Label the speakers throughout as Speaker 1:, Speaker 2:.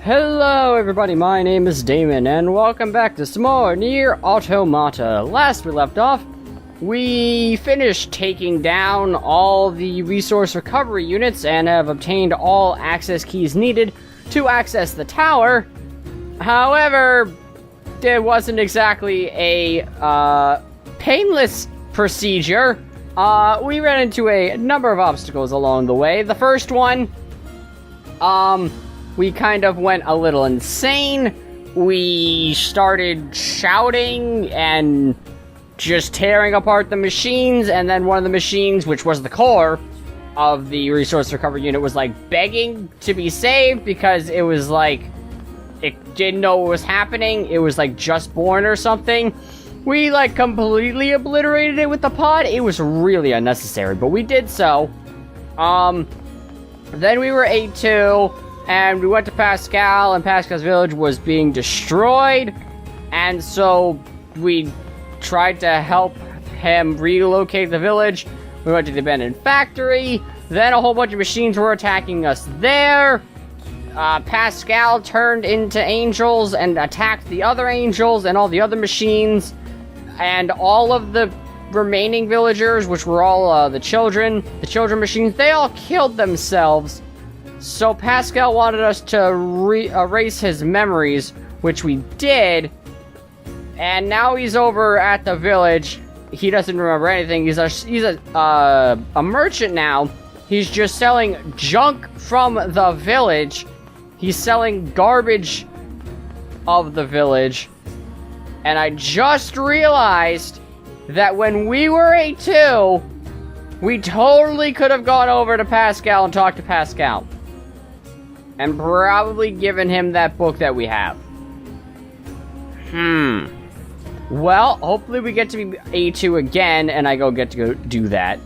Speaker 1: Hello everybody, my name is Damon, and welcome back to some more NieR Automata. Last we left off, we finished taking down all the resource recovery units and have obtained all access keys needed to access the tower. However, it wasn't exactly a painless procedure. We ran into a number of obstacles along the way. The first one, we kind of went a little insane. We started shouting and just tearing apart the machines, and then one of the machines, which was the core of the resource recovery unit, was like begging to be saved because it was like, it didn't know what was happening. It was like just born or something. We like completely obliterated it with the pod. It was really unnecessary, but we did so. Then we were A2, and we went to Pascal, and Pascal's village was being destroyed, and so we tried to help him relocate the village. We went to the abandoned factory, then a whole bunch of machines were attacking us there. Pascal turned into angels and attacked the other angels and all the other machines, and all of the remaining villagers, which were all the children machines, they all killed themselves. So Pascal wanted us to erase his memories, which we did, and now he's over at the village. He doesn't remember anything. He's a merchant now. He's just selling junk from the village. He's selling garbage of the village. And I just realized that when we were A2, we totally could have gone over to Pascal and talked to Pascal. And probably given him that book that we have. Well, hopefully we get to be A2 again, and I get to go do that.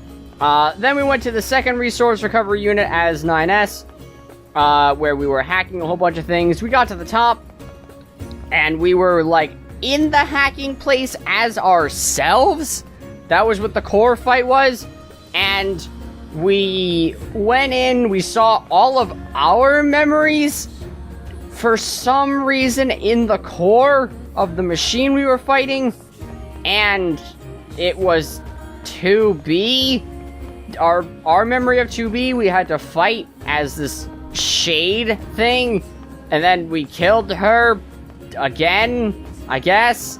Speaker 1: Then we went to the second resource recovery unit as 9S, where we were hacking a whole bunch of things. We got to the top, and we were, like, in the hacking place as ourselves. That was what the core fight was, and we went in, we saw all of our memories for some reason in the core of the machine we were fighting, and it was 2B. Our memory of 2B, we had to fight as this shade thing, and then we killed her again, I guess.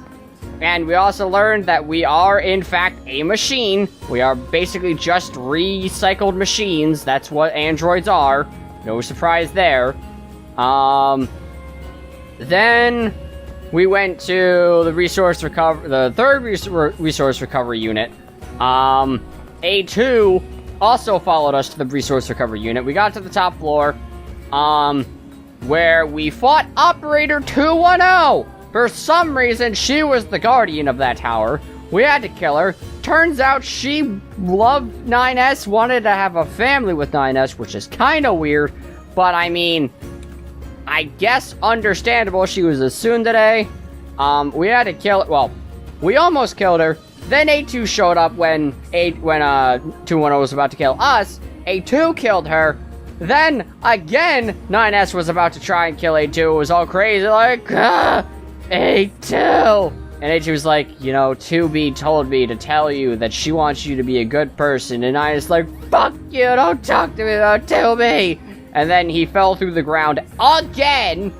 Speaker 1: And we also learned that we are, in fact, a machine. We are basically just recycled machines. That's what androids are. No surprise there. Then we went to the third resource recovery unit. A2 also followed us to the resource recovery unit. We got to the top floor, where we fought Operator 210. For some reason, she was the guardian of that tower. We had to kill her. Turns out she loved 9S, wanted to have a family with 9S, which is kind of weird. But, I mean, I guess understandable. She was a tsundere. We had to kill her. Well, we almost killed her. Then A2 showed up when 210 was about to kill us. A2 killed her. Then, again, 9S was about to try and kill A2. It was all crazy, like, A2! And A2 was like, you know, 2B told me to tell you that she wants you to be a good person. And I was like, fuck you, don't talk to me about 2B! And then he fell through the ground again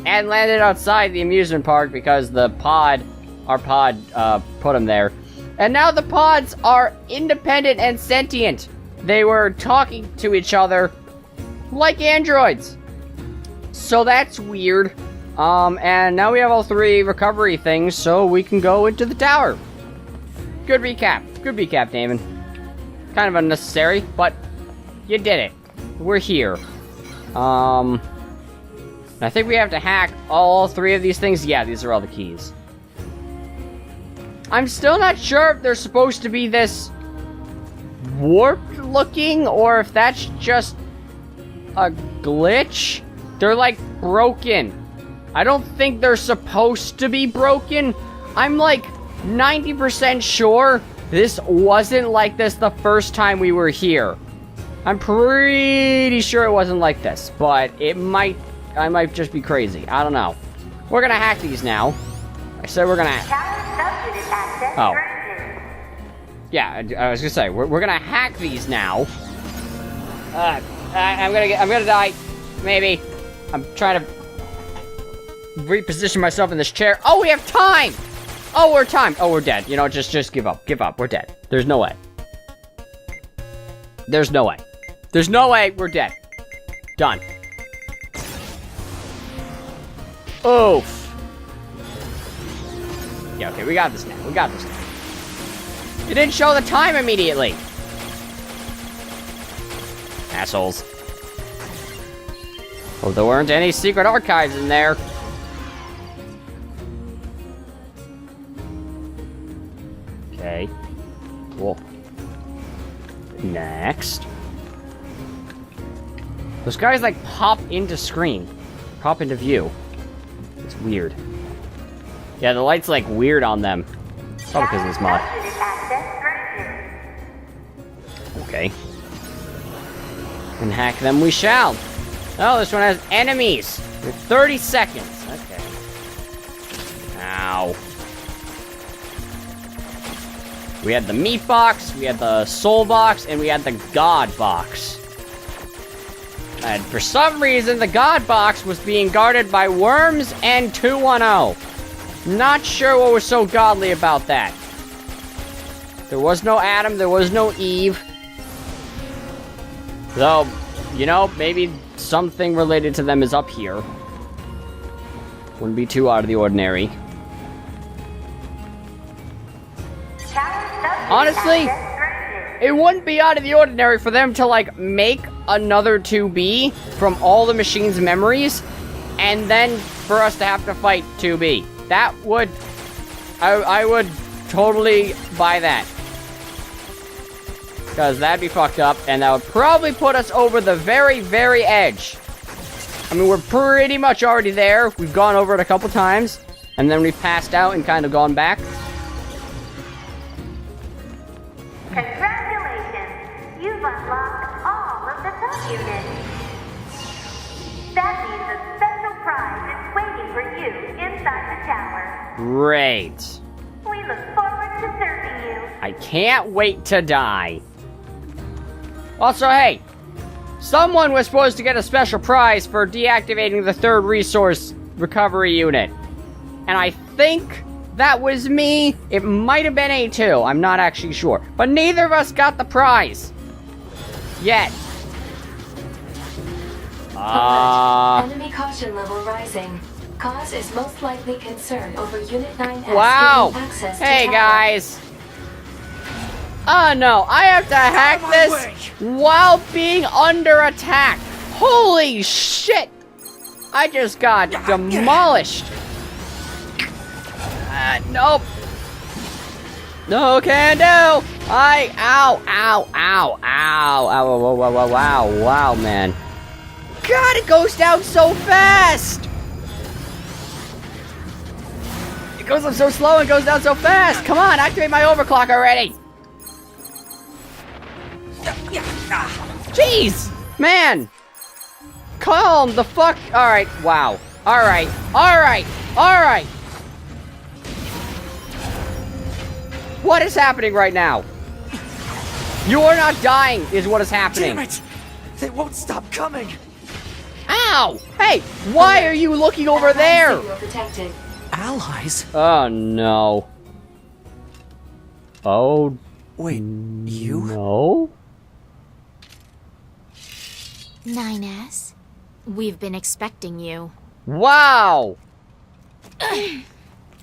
Speaker 1: and landed outside the amusement park because our pod put him there. And now the pods are independent and sentient. They were talking to each other like androids. So that's weird. And now we have all three recovery things, so we can go into the tower. Good recap. Good recap, Damon. Kind of unnecessary, but you did it. We're here. I think we have to hack all three of these things. Yeah, these are all the keys. I'm still not sure if they're supposed to be this warped looking, or if that's just a glitch. They're like broken. I don't think they're supposed to be broken. I'm like 90% sure this wasn't like this the first time we were here. I'm pretty sure it wasn't like this, but it might might just be crazy. I don't know. We're gonna hack these now. I said we're gonna. Oh. Yeah, I was gonna say we're gonna hack these now. I'm gonna die. Maybe. I'm trying to reposition myself in this chair. Oh, we have time. Oh, we're timed. Oh, we're dead. You know, just give up. Give up. We're dead. There's no way. There's no way. There's no way. We're dead. Done. Oof. Yeah, okay, we got this now. We got this now. It didn't show the time immediately. Assholes. Oh, there weren't any secret archives in there. Okay. Cool. Next. Those guys, like, pop into screen. Pop into view. It's weird. Yeah, the light's, like, weird on them. Probably because of this mod. Okay. And hack them we shall. Oh, this one has enemies. For 30 seconds. Okay. Ow. We had the meat box, we had the soul box, and we had the god box. And for some reason, the god box was being guarded by worms and 210. Not sure what was so godly about that. There was no Adam, there was no Eve. Though, you know, maybe something related to them is up here. Wouldn't be too out of the ordinary. Honestly, it wouldn't be out of the ordinary for them to, like, make another 2B from all the machine's memories, and then for us to have to fight 2B. That would... I would totally buy that. Because that'd be fucked up, and that would probably put us over the very, very edge. I mean, we're pretty much already there. We've gone over it a couple times, and then we've passed out and kind of gone back.
Speaker 2: Congratulations! You've unlocked all of the subunits. That means a special prize is waiting for you inside the tower.
Speaker 1: Great.
Speaker 2: We look forward to serving you.
Speaker 1: I can't wait to die. Also, hey, someone was supposed to get a special prize for deactivating the third resource recovery unit. And I think that was me. It might have been A2. I'm not actually sure. But neither of us got the prize. Yet.
Speaker 3: Enemy caution level rising. Cause is most likely concern over Unit 9S
Speaker 1: wow.
Speaker 3: giving access to
Speaker 1: Hey,
Speaker 3: tower.
Speaker 1: guys. Oh, no. I have to hack this while being under attack. Holy shit. I just got demolished. Nope. No can do. Ow, ow, ow, ow, ow, wow, man. God, it goes down so fast. It goes up so slow and goes down so fast. Come on, activate my overclock already. Jeez, man. Calm the fuck. All right, wow. All right, all right, all right. What is happening right now? You are not dying, is what is happening.
Speaker 4: Damn it! They won't stop coming!
Speaker 1: Ow! Hey, why are you looking over there?
Speaker 3: Protected.
Speaker 4: Allies?
Speaker 1: Oh, no. Oh,
Speaker 4: Wait, you?
Speaker 1: no?
Speaker 5: 9S, we've been expecting you.
Speaker 1: Wow!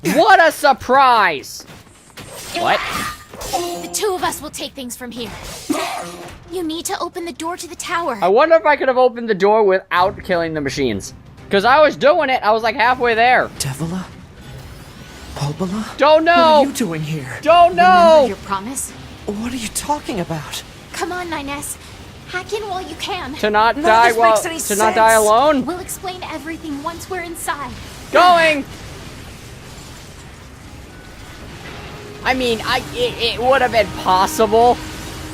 Speaker 1: What a surprise! What?
Speaker 5: The two of us will take things from here. You need to open the door to the tower.
Speaker 1: I wonder if I could have opened the door without killing the machines. Because I was doing it, I was like halfway there.
Speaker 4: Devila? Bulbula?
Speaker 1: Don't know!
Speaker 4: What are you doing here?
Speaker 1: Don't know!
Speaker 5: Remember your promise?
Speaker 4: What are you talking about?
Speaker 5: Come on, 9S. Hack in while you can.
Speaker 1: To not
Speaker 4: None
Speaker 1: die
Speaker 4: of this
Speaker 1: while...
Speaker 4: makes any
Speaker 1: To not die
Speaker 4: sense.
Speaker 1: alone?
Speaker 5: We'll explain everything once we're inside.
Speaker 1: Going! I mean, it would have been possible,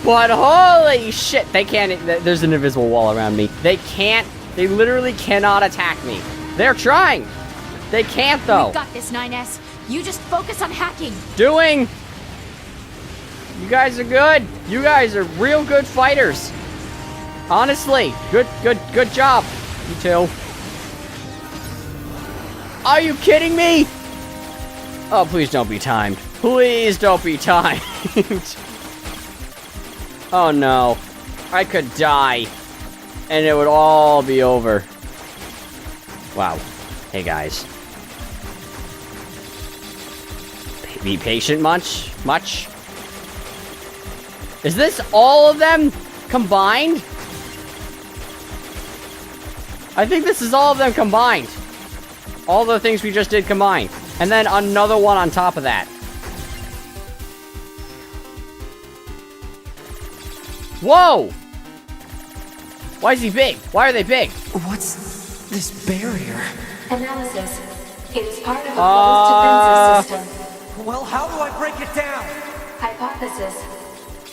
Speaker 1: but holy shit, they can't, there's an invisible wall around me. They can't They literally cannot attack me. They're trying. They can't, though.
Speaker 5: We've got this, 9S. You just focus on hacking.
Speaker 1: Doing. You guys are good. You guys are real good fighters. Honestly, good job. You two. Are you kidding me? Oh, please don't be timed. Please don't be timed. Oh no. I could die. And it would all be over. Wow. Hey guys. Be patient much? Much? Is this all of them combined? I think this is all of them combined. All the things we just did combined. And then another one on top of that. Whoa! Why is he big? Why are they big?
Speaker 4: What's this barrier?
Speaker 3: Analysis. It is part of a closed defensive system.
Speaker 4: Well, how do I break it down?
Speaker 3: Hypothesis.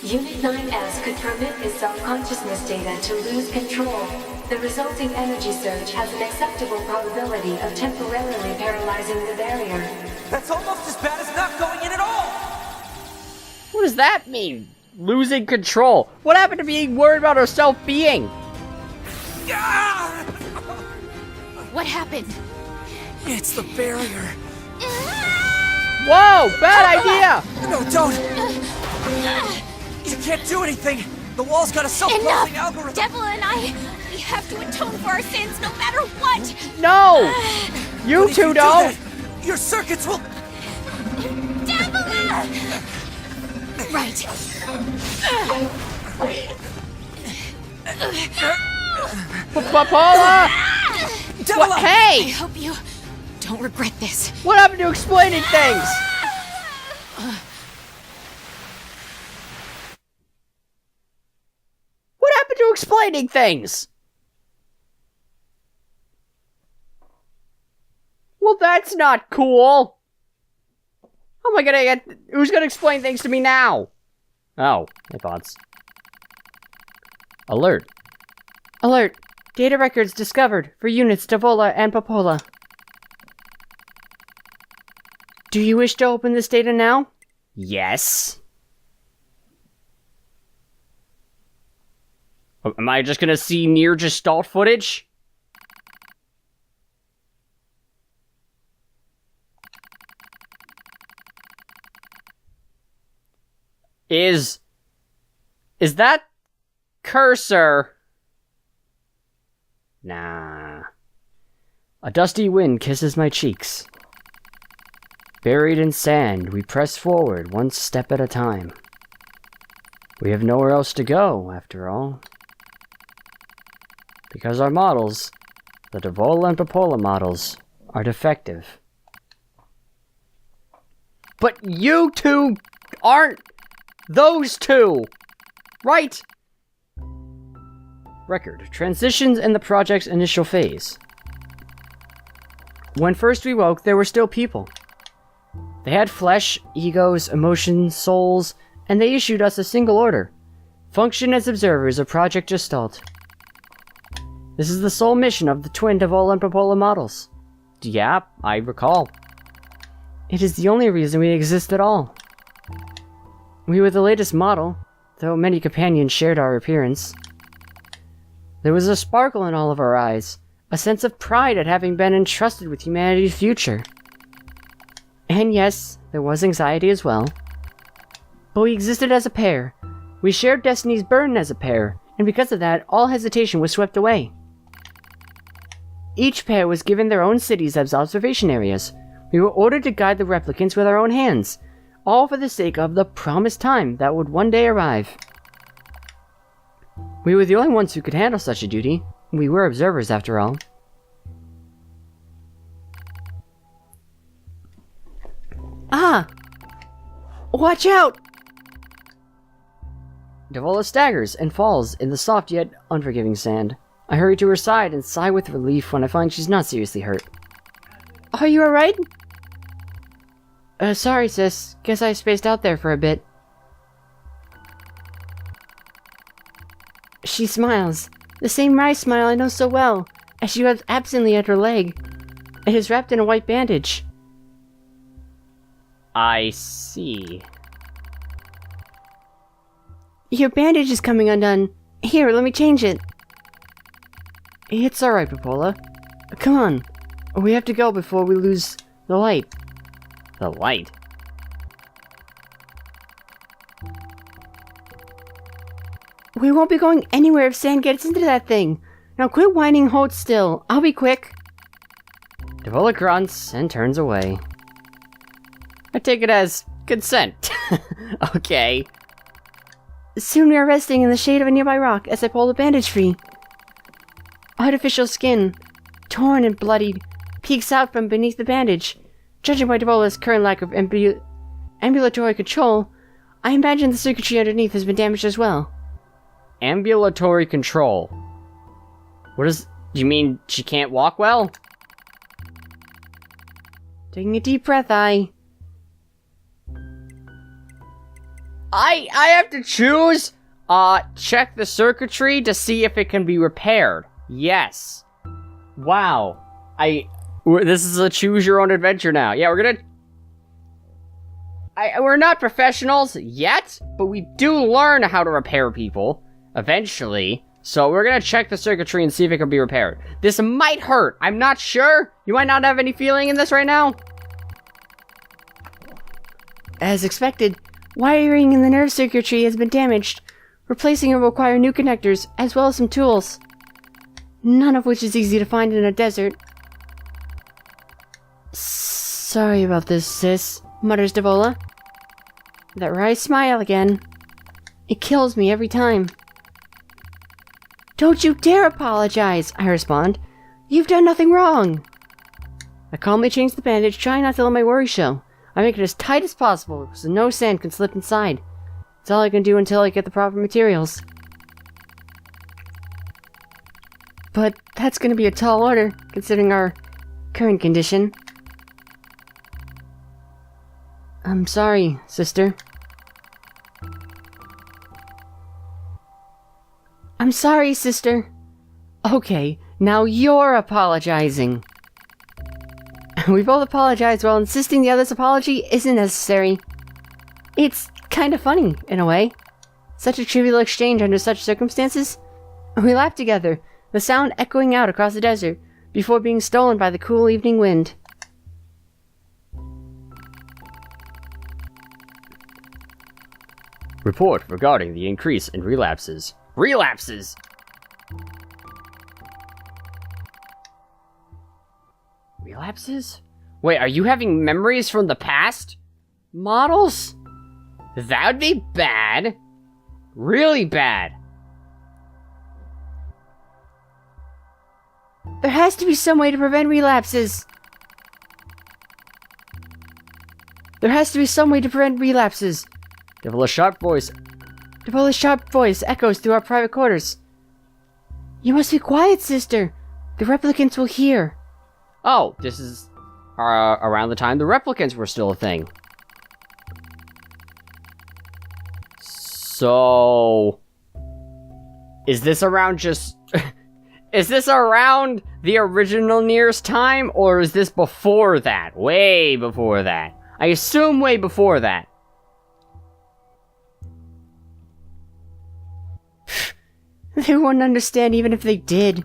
Speaker 3: Unit 9S could permit its self-consciousness data to lose control. The resulting energy surge has an acceptable probability of temporarily paralyzing the barrier.
Speaker 4: That's almost as bad as not going in at all!
Speaker 1: What does that mean? Losing control. What happened to being worried about herself being?
Speaker 5: What happened?
Speaker 4: It's the barrier.
Speaker 1: Whoa! Bad idea!
Speaker 4: No, don't! You can't do anything! The wall's got a self-closing
Speaker 5: Enough!
Speaker 4: algorithm!
Speaker 5: Devil and I, we have to atone for our sins no matter what!
Speaker 1: No! You
Speaker 4: If
Speaker 1: two
Speaker 4: do
Speaker 1: don't!
Speaker 4: that, your circuits will...
Speaker 5: Devil! Right.
Speaker 1: Paula!
Speaker 4: Devil!
Speaker 1: What?
Speaker 5: I
Speaker 1: Hey!
Speaker 5: hope you don't regret this.
Speaker 1: What happened to explaining things? What happened to explaining things? Well, that's not cool. How am I gonna get... Who's gonna explain things to me now? Oh, my thoughts. Alert. Alert. Data records discovered for units Davola and Popola. Do you wish to open this data now? Yes. Am I just gonna see NieR Gestalt footage? Is that cursor? Nah. A dusty wind kisses my cheeks. Buried in sand, we press forward one step at a time. We have nowhere else to go, after all. Because our models, the Davola and Popola models, are defective. But you two aren't those two, right? Record. Transitions in the project's initial phase. When first we woke, there were still people. They had flesh, egos, emotions, souls, and they issued us a single order. Function as observers of Project Gestalt. This is the sole mission of the twin Davola and Popola models. Yeah, I recall. It is the only reason we exist at all. We were the latest model, though many companions shared our appearance. There was a sparkle in all of our eyes, a sense of pride at having been entrusted with humanity's future. And yes, there was anxiety as well. But we existed as a pair. We shared destiny's burden as a pair, and because of that, all hesitation was swept away. Each pair was given their own cities as observation areas. We were ordered to guide the replicants with our own hands, all for the sake of the promised time that would one day arrive. We were the only ones who could handle such a duty. We were observers, after all. Ah! Watch out! Davola staggers and falls in the soft yet unforgiving sand. I hurry to her side and sigh with relief when I find she's not seriously hurt. Are you alright? Sorry, sis. Guess I spaced out there for a bit. She smiles. The same wry smile I know so well.
Speaker 6: as she rubs absently at her leg. It is wrapped in a white bandage.
Speaker 1: I see.
Speaker 6: Your bandage is coming undone. Here, let me change it. It's alright, Popola. Come on. We have to go before we lose the light.
Speaker 1: The light?
Speaker 6: We won't be going anywhere if sand gets into that thing. Now quit whining, hold still. I'll be quick.
Speaker 1: Devola grunts and turns away. I take it as consent. Okay.
Speaker 6: Soon we are resting in the shade of a nearby rock as I pull the bandage free. Artificial skin, torn and bloodied, peeks out from beneath the bandage. Judging by Devola's current lack of ambulatory control, I imagine the circuitry underneath has been damaged as well.
Speaker 1: Ambulatory control. What does... Do you mean she can't walk well?
Speaker 6: Taking a deep breath, I
Speaker 1: have to choose? Check the circuitry to see if it can be repaired. Yes. Wow. This is a choose your own adventure now. Yeah, we're gonna... we're not professionals yet, but we do learn how to repair people eventually. So we're gonna check the circuitry and see if it can be repaired. This might hurt. I'm not sure. You might not have any feeling in this right now.
Speaker 6: As expected, wiring in the nerve circuitry has been damaged. Replacing it will require new connectors, as well as some tools. None of which is easy to find in a desert. Sorry about this, sis, mutters Devola. That wry smile again. It kills me every time. Don't you dare apologize, I respond. You've done nothing wrong. I calmly change the bandage, trying not to let my worry show. I make it as tight as possible, so no sand can slip inside. It's all I can do until I get the proper materials. But that's gonna be a tall order, considering our current condition. I'm sorry, sister. I'm sorry, sister. Okay, now you're apologizing. We both apologize while insisting the other's apology isn't necessary. It's kind of funny, in a way. Such a trivial exchange under such circumstances. We laugh together, the sound echoing out across the desert, before being stolen by the cool evening wind.
Speaker 1: Report regarding the increase in relapses. Relapses! Relapses? Wait, are you having memories from the past? Models? That would be bad. Really bad.
Speaker 6: There has to be some way to prevent relapses. There has to be some way to prevent relapses.
Speaker 1: Devola's sharp
Speaker 6: voice echoes through our private quarters. You must be quiet, sister. The replicants will hear.
Speaker 1: Oh, this is around the time the replicants were still a thing. So... Is this around just... Is this around the original NieR's time, or is this before that? Way before that. I assume way before that.
Speaker 6: They wouldn't understand even if they did.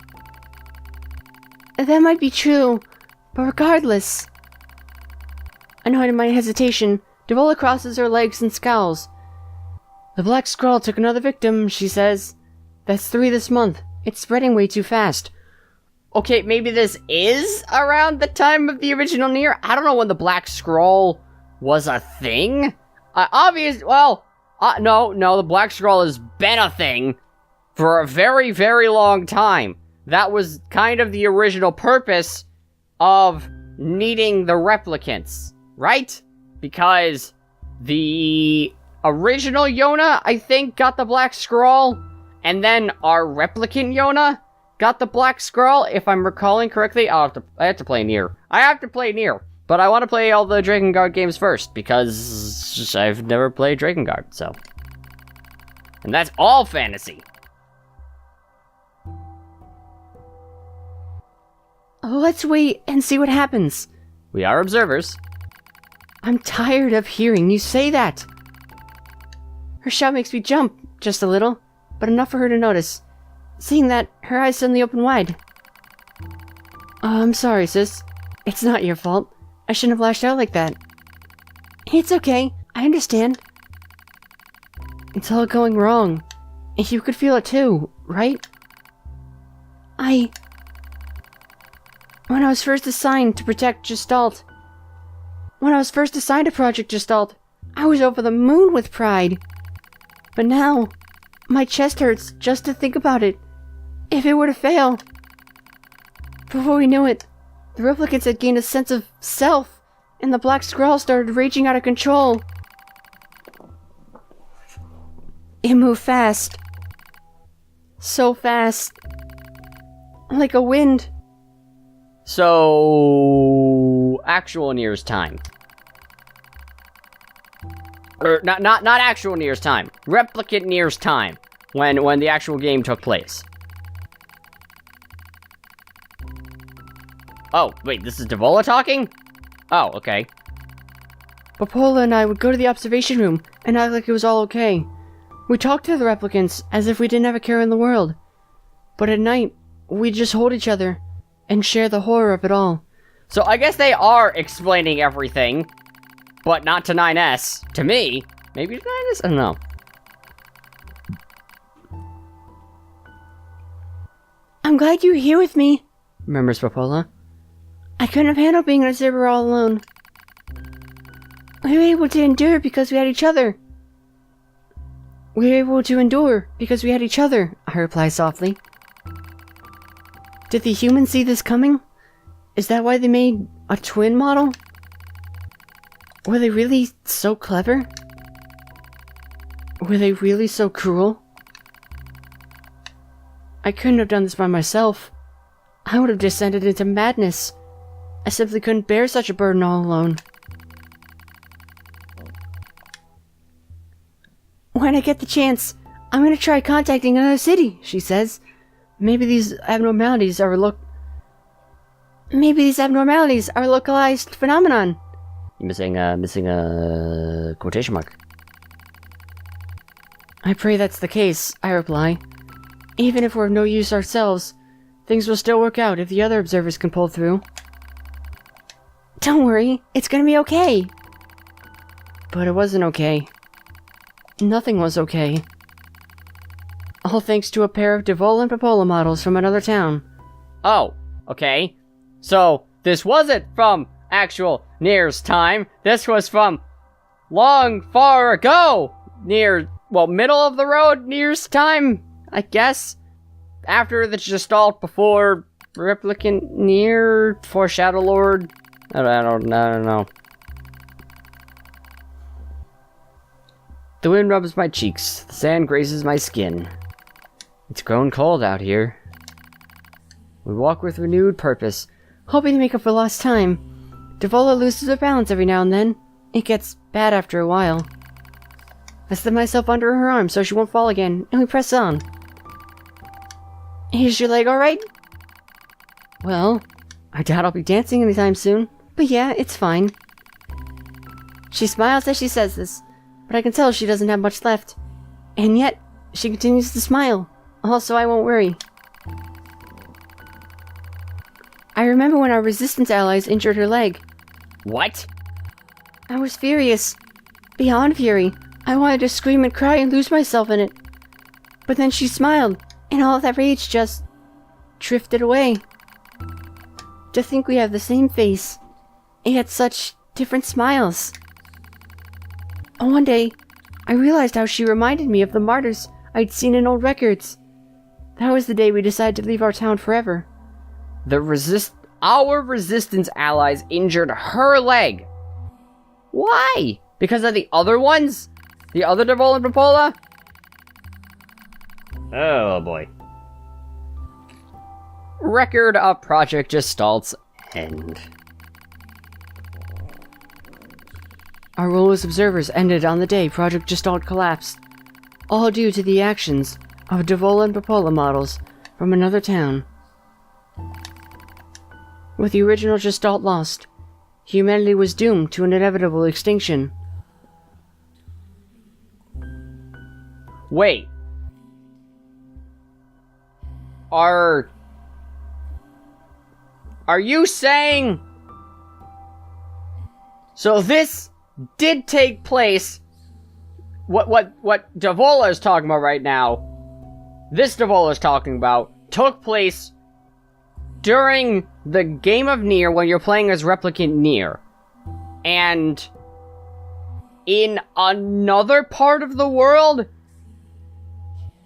Speaker 6: That might be true, but regardless... Annoyed at my hesitation, Devola crosses her legs and scowls. The Black Scroll took another victim, she says. That's 3 this month. It's spreading way too fast.
Speaker 1: Okay, maybe this is around the time of the original NieR? I don't know when the Black Scroll was a thing. No, the Black Scroll has been a thing for a very, very long time. That was kind of the original purpose of needing the replicants, right? Because the original Yona, I think, got the Black Scroll, and then our replicant Yona got the Black Scroll, if I'm recalling correctly. I have to play NieR. I have to play NieR, but I want to play all the Drakengard games first, because I've never played Drakengard, so. And that's all fantasy.
Speaker 6: Let's wait and see what happens.
Speaker 1: We are observers.
Speaker 6: I'm tired of hearing you say that. Her shout makes me jump, just a little, but enough for her to notice. Seeing that, her eyes suddenly open wide. I'm sorry, sis. It's not your fault. I shouldn't have lashed out like that. It's okay. I understand. It's all going wrong. And you could feel it too, right? When I was first assigned to protect Gestalt, when I was first assigned to Project Gestalt, I was over the moon with pride. But now, my chest hurts just to think about it. If it were to fail. Before we knew it, the replicants had gained a sense of self, and the Black Scrawl started raging out of control. It moved fast. So fast. Like a wind.
Speaker 1: So, actual NieR's time. Or, not actual NieR's time. Replicant NieR's time. When the actual game took place. Oh, wait, this is Devola talking? Oh, okay.
Speaker 6: Popola and I would go to the observation room and act like it was all okay. We talked to the replicants as if we didn't have a care in the world. But at night, we'd just hold each other and share the horror of it all.
Speaker 1: So I guess they are explaining everything, but not to 9S. To me, maybe to 9S? I don't know.
Speaker 6: I'm glad you're here with me, murmurs Popola. I couldn't have handled being in a server all alone. We were able to endure because we had each other. We were able to endure because we had each other, I reply softly. Did the humans see this coming? Is that why they made a twin model? Were they really so clever? Were they really so cruel? I couldn't have done this by myself. I would have descended into madness. I simply couldn't bear such a burden all alone. When I get the chance, I'm gonna try contacting another city, she says. Maybe these abnormalities are a localized phenomenon.
Speaker 1: You're missing a quotation mark.
Speaker 6: I pray that's the case, I reply. Even if we're of no use ourselves, things will still work out if the other observers can pull through. Don't worry, it's gonna be okay. But it wasn't okay. Nothing was okay. All thanks to a pair of Devola and Popola models from another town.
Speaker 1: Oh, okay. So, this wasn't from actual NieR's time. This was from long, far ago. Middle of the road NieR's time, I guess. After the Gestalt, before Replicant NieR, before Shadow Lord. I don't know. The wind rubs my cheeks. The sand grazes my skin. It's grown cold out here. We walk with renewed purpose,
Speaker 6: hoping to make up for lost time. Devola loses her balance every now and then. It gets bad after a while. I slip myself under her arm so she won't fall again, and we press on. Is your leg alright? Well, I doubt I'll be dancing anytime soon, but yeah, it's fine. She smiles as she says this, but I can tell she doesn't have much left. And yet, she continues to smile. Also, I won't worry. I remember when our resistance allies injured her leg.
Speaker 1: What?
Speaker 6: I was furious. Beyond fury. I wanted to scream and cry and lose myself in it. But then she smiled, and all of that rage just drifted away. To think we have the same face, and yet such different smiles. And one day, I realized how she reminded me of the martyrs I'd seen in old records. That was the day we decided to leave our town forever.
Speaker 1: Our resistance allies injured her leg. Why? Because of the other ones? The other Devola and Popola? Oh boy. Record of Project Gestalt's end.
Speaker 6: Our role as observers ended on the day Project Gestalt collapsed. All due to the actions of Devola and Popola models from another town. With the original Gestalt lost, humanity was doomed to an inevitable extinction.
Speaker 1: Wait. Are you saying... So this did take place... What Devola is talking about right now, this Devola is talking about, took place during the game of NieR when you're playing as Replicant NieR. And in another part of the world,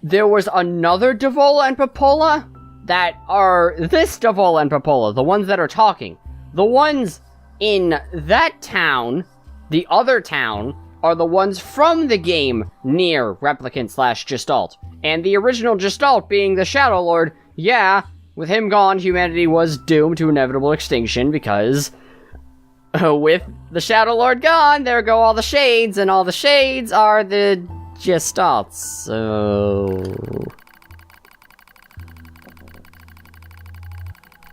Speaker 1: there was another Devola and Popola that are this Devola and Popola, the ones that are talking. The ones in that town, the other town, are the ones from the game NieR Replicant / Gestalt. And the original Gestalt being the Shadow Lord, yeah, with him gone, humanity was doomed to inevitable extinction because with the Shadow Lord gone, there go all the shades, and all the shades are the Gestalts, so...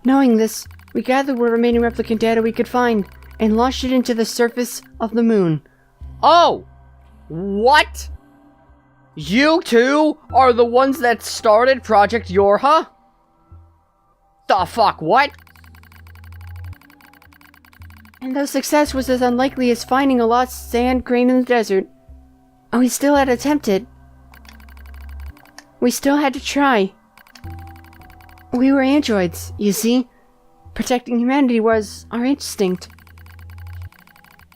Speaker 6: Knowing this, we gathered what remaining replicant data we could find and launched it into the surface of the moon.
Speaker 1: Oh! What? You two are the ones that started Project Yorha? The fuck, what?
Speaker 6: And though success was as unlikely as finding a lost sand grain in the desert, we still had attempted. We still had to try. We were androids, you see. Protecting humanity was our instinct.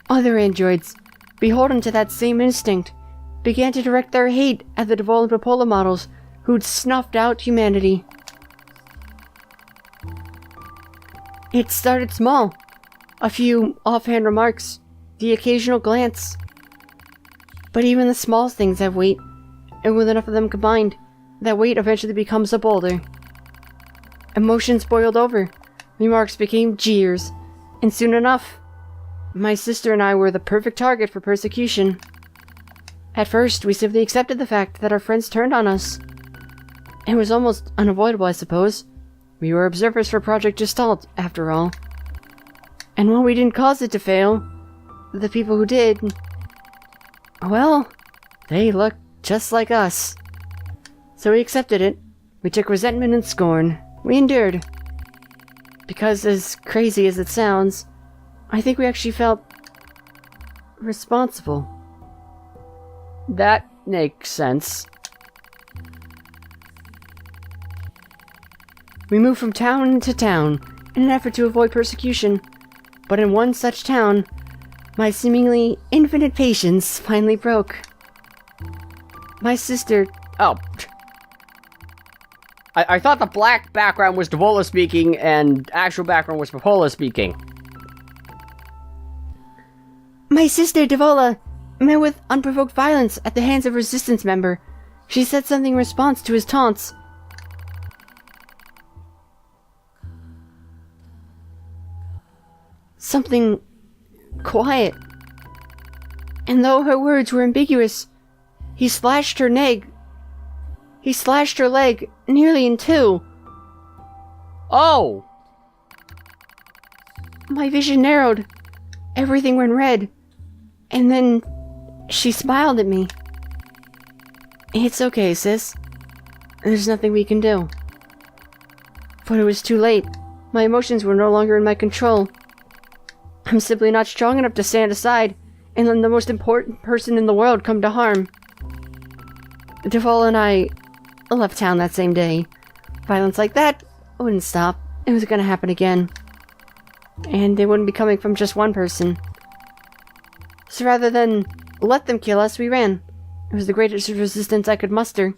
Speaker 6: Other androids, beholden to that same instinct, began to direct their hate at the Devola and Popola models who'd snuffed out humanity. It started small. A few offhand remarks, the occasional glance. But even the small things have weight, and with enough of them combined, that weight eventually becomes a boulder. Emotions boiled over, remarks became jeers, and soon enough, my sister and I were the perfect target for persecution. At first, we simply accepted the fact that our friends turned on us. It was almost unavoidable, I suppose. We were observers for Project Gestalt, after all. And while we didn't cause it to fail, the people who did, well, they looked just like us. So we accepted it. We took resentment and scorn. We endured. Because as crazy as it sounds, I think we actually felt responsible.
Speaker 1: That makes sense.
Speaker 6: We moved from town to town in an effort to avoid persecution, but in one such town, my seemingly infinite patience finally broke. My sister...
Speaker 1: Oh. I thought the black background was Devola speaking and actual background was Popola speaking.
Speaker 6: My sister, Devola, met with unprovoked violence at the hands of a resistance member. She said something in response to his taunts. Something quiet. And though her words were ambiguous, he slashed her leg nearly in two.
Speaker 1: Oh!
Speaker 6: My vision narrowed. Everything went red. And then she smiled at me. It's okay, sis. There's nothing we can do. But it was too late. My emotions were no longer in my control. I'm simply not strong enough to stand aside and let the most important person in the world come to harm. Devola and I left town that same day. Violence like that wouldn't stop. It was gonna happen again. And it wouldn't be coming from just one person. So rather than let them kill us, we ran. It was the greatest resistance I could muster.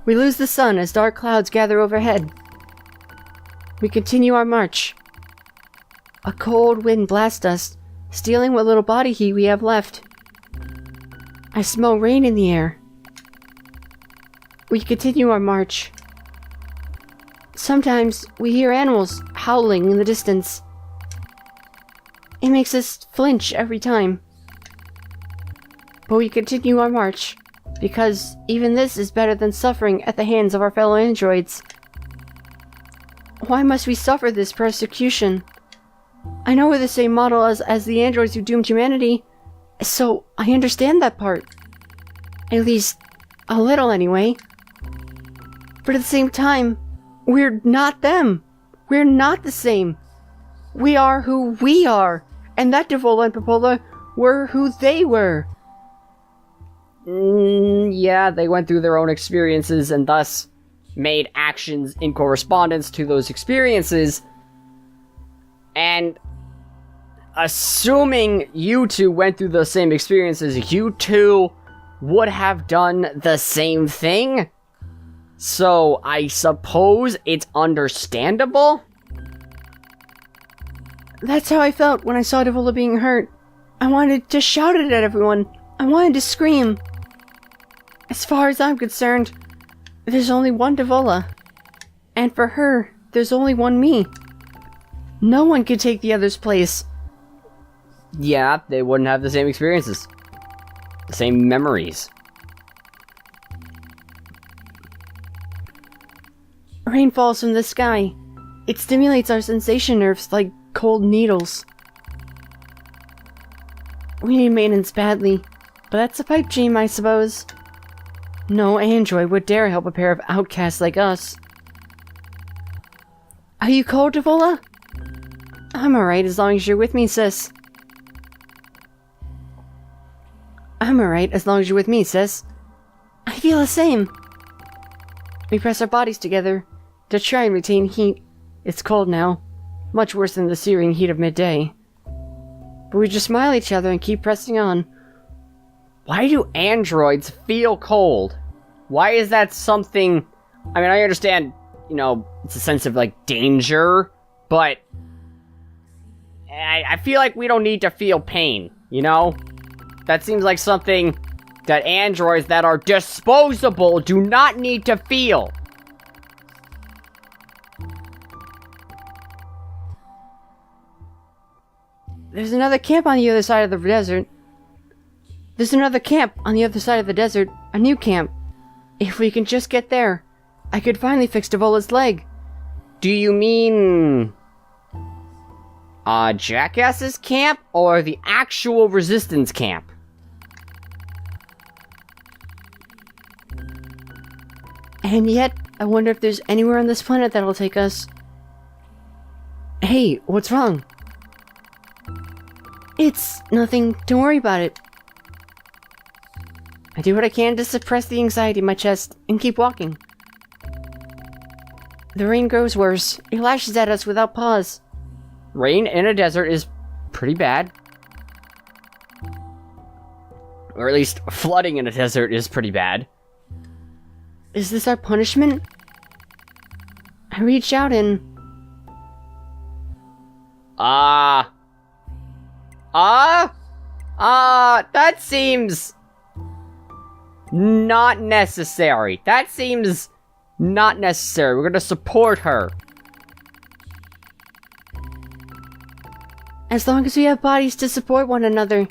Speaker 6: We lose the sun as dark clouds gather overhead. We continue our march. A cold wind blasts us, stealing what little body heat we have left. I smell rain in the air. We continue our march. Sometimes we hear animals howling in the distance. It makes us flinch every time. But we continue our march. Because even this is better than suffering at the hands of our fellow androids. Why must we suffer this persecution? I know we're the same model as the androids who doomed humanity, so I understand that part. At least, a little anyway. But at the same time, we're not them. We're not the same. We are who we are, and that Devola and Popola were who they were.
Speaker 1: Yeah, they went through their own experiences and thus made actions in correspondence to those experiences. And assuming you two went through the same experiences, you two would have done the same thing. So I suppose it's understandable?
Speaker 6: That's how I felt when I saw Devola being hurt. I wanted to shout it at everyone. I wanted to scream. As far as I'm concerned, there's only one Devola. And for her, there's only one me. No one can take the other's place.
Speaker 1: Yeah, they wouldn't have the same experiences. The same memories.
Speaker 6: Rain falls from the sky. It stimulates our sensation nerves like cold needles. We need maintenance badly, but that's a pipe dream, I suppose. No android would dare help a pair of outcasts like us. Are you cold, Devola? I'm alright as long as you're with me, sis. I'm alright as long as you're with me, sis. I feel the same. We press our bodies together to try and retain heat. It's cold now, much worse than the searing heat of midday. But we just smile at each other and keep pressing on.
Speaker 1: Why do androids feel cold? Why is that something... I mean, I understand, you know, it's a sense of, like, danger, but... I feel like we don't need to feel pain, you know? That seems like something that androids that are disposable do not need to feel.
Speaker 6: There's another camp on the other side of the desert. There's another camp on the other side of the desert. A new camp. If we can just get there, I could finally fix Devola's leg.
Speaker 1: Do you mean... Jackass's camp? Or the actual resistance camp?
Speaker 6: And yet, I wonder if there's anywhere on this planet that'll take us. Hey, what's wrong? It's nothing. Don't worry about it. I do what I can to suppress the anxiety in my chest and keep walking. The rain grows worse. It lashes at us without pause.
Speaker 1: Rain in a desert is pretty bad. Or at least flooding in a desert is pretty bad.
Speaker 6: Is this our punishment? I reach out and...
Speaker 1: that seems... not necessary. That seems not necessary. We're gonna support her.
Speaker 6: As long as we have bodies to support one another.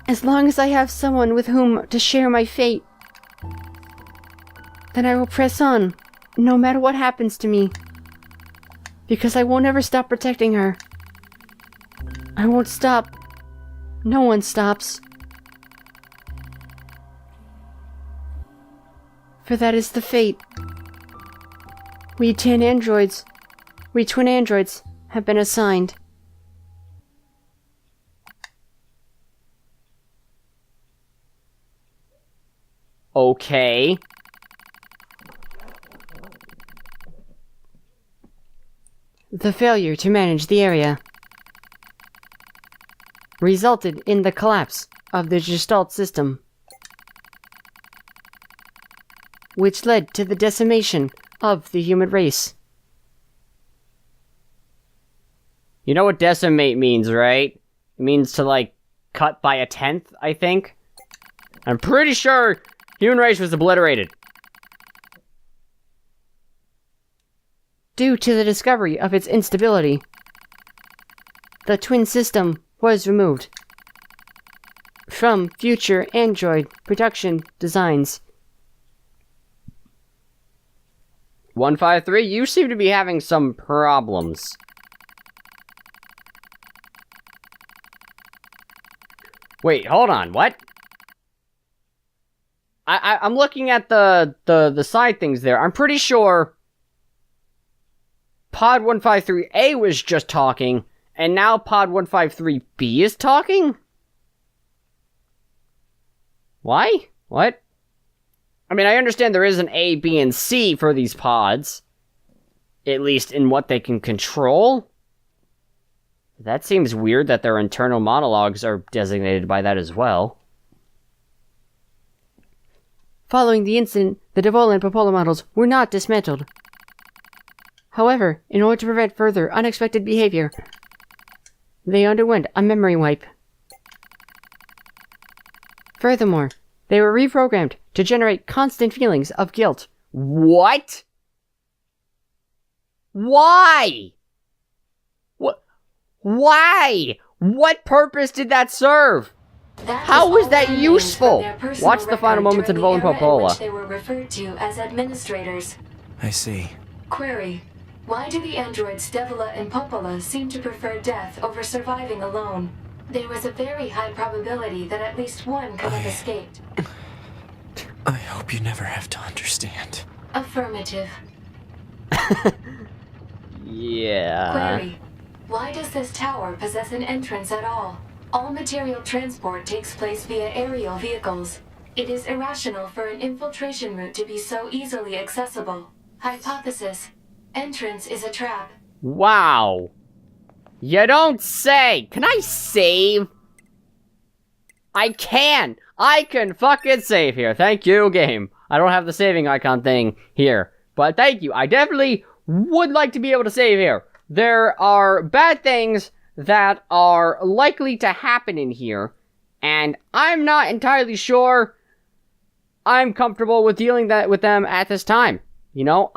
Speaker 6: As long as I have someone with whom to share my fate. Then I will press on, no matter what happens to me. Because I won't ever stop protecting her. I won't stop. No one stops. For that is the fate. We twin androids have been assigned.
Speaker 1: Okay.
Speaker 6: The failure to manage the area resulted in the collapse of the Gestalt system, which led to the decimation of the human race.
Speaker 1: You know what decimate means, right? It means to, like, cut by 1/10, I think. I'm pretty sure human race was obliterated.
Speaker 6: Due to the discovery of its instability, the twin system was removed. from future android production designs.
Speaker 1: 153, you seem to be having some problems. Wait, hold on, what? I'm looking at the side things there. I'm pretty sure Pod 153A was just talking, and now Pod 153B is talking? Why? What? I mean, I understand there is an A, B, and C for these pods. At least in what they can control. That seems weird that their internal monologues are designated by that as well.
Speaker 6: Following the incident, the Devol and Popola models were not dismantled. However, in order to prevent further unexpected behavior, they underwent a memory wipe. Furthermore, they were reprogrammed to generate constant feelings of guilt.
Speaker 1: What? Why? What? Why? What purpose did that serve? How was that useful? Watch the final moments of Devol and Popola.
Speaker 3: They were referred to as administrators.
Speaker 4: I see.
Speaker 3: Query: why do the androids Devila and Popola seem to prefer death over surviving alone? There was a very high probability that at least one could have escaped.
Speaker 4: I hope you never have to understand.
Speaker 3: Affirmative.
Speaker 1: Yeah.
Speaker 3: Query: why does this tower possess an entrance at all? All material transport takes place via aerial vehicles. It is irrational for an infiltration route to be so easily accessible. Hypothesis: entrance is a trap.
Speaker 1: Wow. You don't say. Can I save? I can. I can fucking save here. Thank you, game. I don't have the saving icon thing here. But thank you. I definitely would like to be able to save here. There are bad things that are likely to happen in here. And I'm not entirely sure I'm comfortable with dealing with them at this time. You know,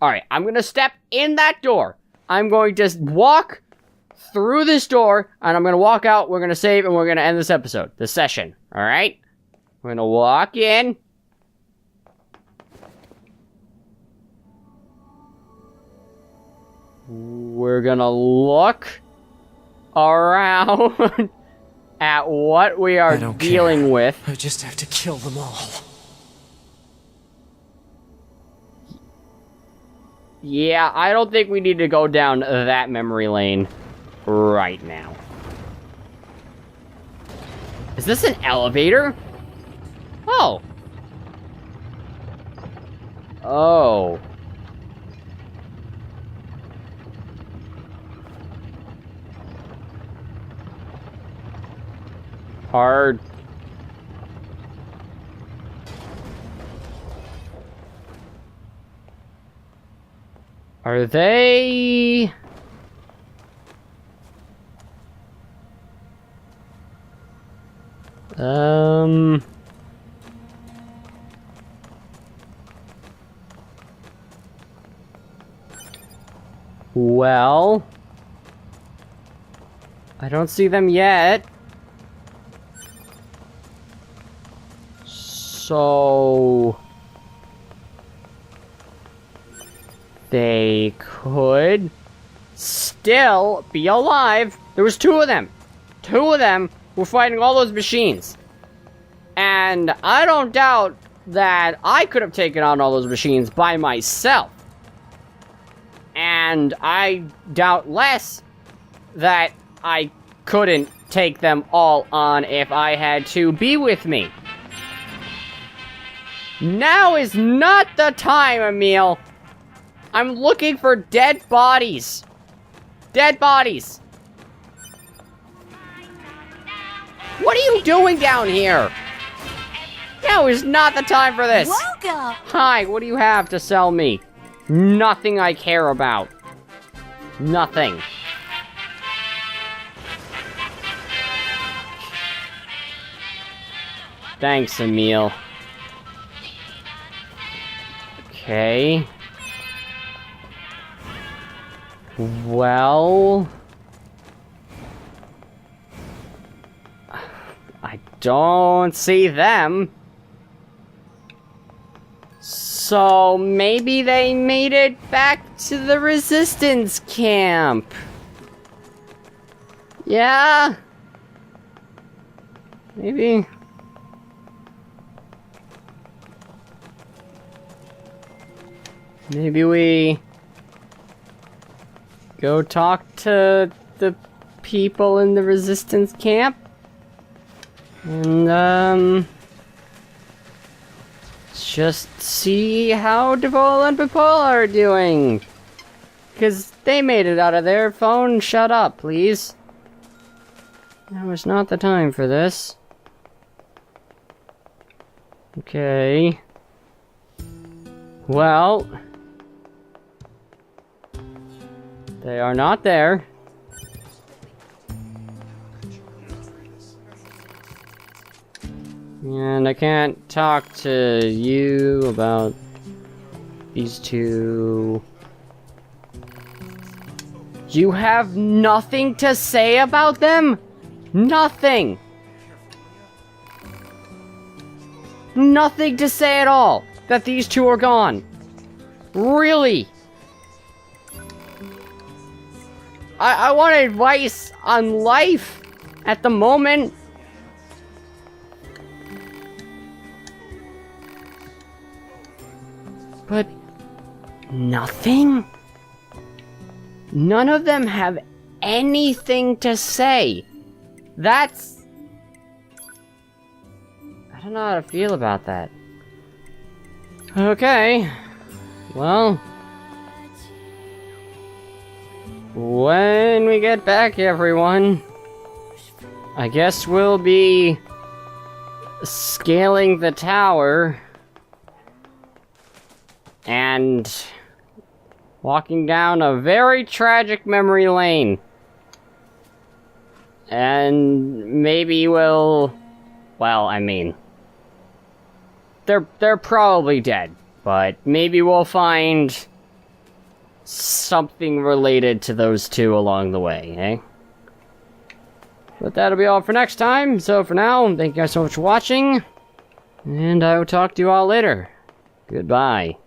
Speaker 1: Alright, I'm gonna step in that door. I'm going to walk through this door, and I'm gonna walk out, we're gonna save, and we're gonna end this episode, this session. Alright? We're gonna walk in. We're gonna look around at what we are dealing with.
Speaker 4: I just have to kill them all.
Speaker 1: Yeah, I don't think we need to go down that memory lane right now. Is this an elevator? Oh. Oh. Hard. Are they... Well... I don't see them yet. So... They could still be alive. There was two of them. Two of them were fighting all those machines. And I don't doubt that I could have taken on all those machines by myself. And I doubt less that I couldn't take them all on if I had to be with me. Now is not the time, Emil. I'm looking for dead bodies. Dead bodies. What are you doing down here? Now is not the time for this.
Speaker 5: Welcome.
Speaker 1: Hi, what do you have to sell me? Nothing I care about. Nothing. Thanks, Emil. Okay. Well... don't see them. So maybe they made it back to the resistance camp. Yeah? Maybe. Maybe we go talk to the people in the resistance camp? And, just see how Devol and Papola are doing. Because they made it out of their phone. Shut up, please. Now is not the time for this. Okay. Well. They are not there. And I can't talk to you about these two. You have nothing to say about them? Nothing! Nothing to say at all that these two are gone. Really? I want advice on life at the moment. But nothing? None of them have anything to say. That's... I don't know how to feel about that. Okay. Well... when we get back, everyone, I guess we'll be scaling the tower and walking down a very tragic memory lane. And maybe we'll... well, I mean... They're probably dead, but maybe we'll find something related to those two along the way, eh? But that'll be all for next time, so for now, thank you guys so much for watching, and I will talk to you all later. Goodbye.